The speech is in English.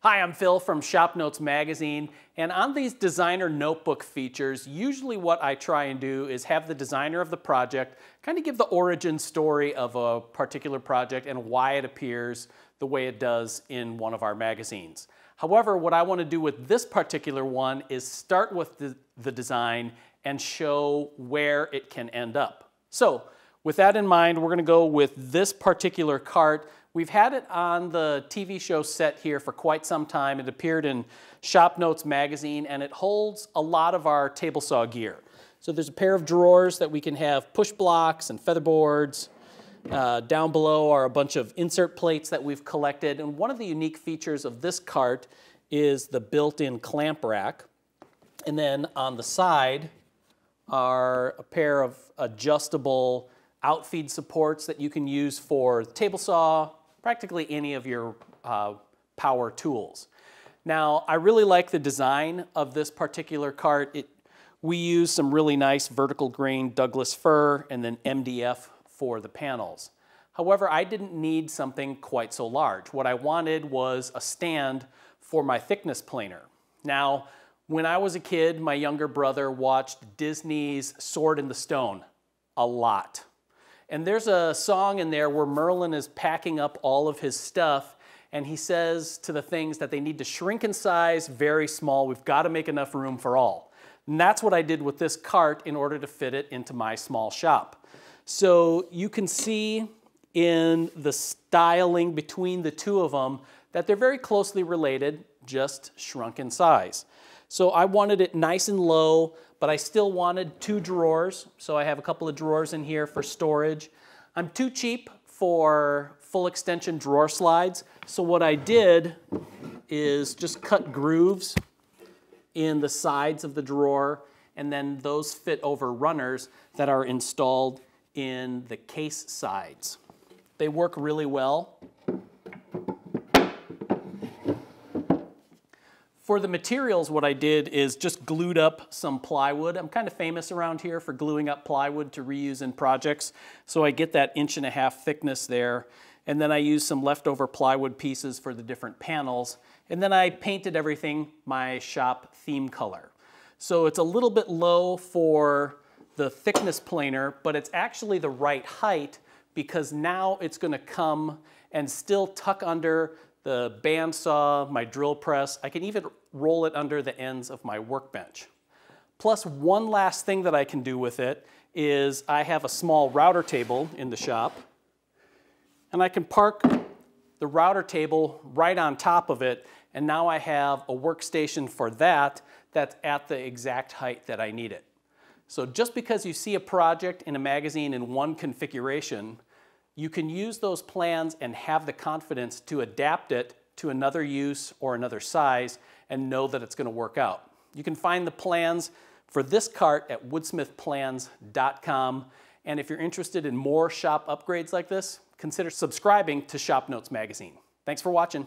Hi, I'm Phil from Shop Notes Magazine, and on these designer notebook features, usually what I try and do is have the designer of the project kind of give the origin story of a particular project and why it appears the way it does in one of our magazines. However, what I want to do with this particular one is start with the design and show where it can end up. So, with that in mind, we're going to go with this particular cart. We've had it on the TV show set here for quite some time. It appeared in Shop Notes Magazine, and it holds a lot of our table saw gear. So there's a pair of drawers that we can have push blocks and feather boards. Down below are a bunch of insert plates that we've collected. And one of the unique features of this cart is the built-in clamp rack. And then on the side are a pair of adjustable outfeed supports that you can use for table saw, practically any of your power tools. Now, I really like the design of this particular cart. We use some really nice vertical grain Douglas fir and then MDF for the panels. However, I didn't need something quite so large. What I wanted was a stand for my thickness planer. Now, when I was a kid, my younger brother watched Disney's Sword in the Stone a lot. And there's a song in there where Merlin is packing up all of his stuff, and he says to the things that they need to shrink in size very small. We've got to make enough room for all. And that's what I did with this cart in order to fit it into my small shop. So you can see in the styling between the two of them that they're very closely related, just shrunk in size. So I wanted it nice and low, but I still wanted two drawers. So I have a couple of drawers in here for storage. I'm too cheap for full extension drawer slides. So what I did is just cut grooves in the sides of the drawer, and then those fit over runners that are installed in the case sides. They work really well. For the materials, what I did is just glued up some plywood. I'm kind of famous around here for gluing up plywood to reuse in projects. So I get that 1.5 inch thickness there. And then I use some leftover plywood pieces for the different panels. And then I painted everything my shop theme color. So it's a little bit low for the thickness planer, but it's actually the right height because now it's going to come and still tuck under the bandsaw, my drill press. I can even roll it under the ends of my workbench. Plus, one last thing that I can do with it is I have a small router table in the shop, and I can park the router table right on top of it, and now I have a workstation for that that's at the exact height that I need it. So just because you see a project in a magazine in one configuration, you can use those plans and have the confidence to adapt it to another use or another size and know that it's going to work out. You can find the plans for this cart at woodsmithplans.com. And if you're interested in more shop upgrades like this, consider subscribing to Shop Notes Magazine. Thanks for watching.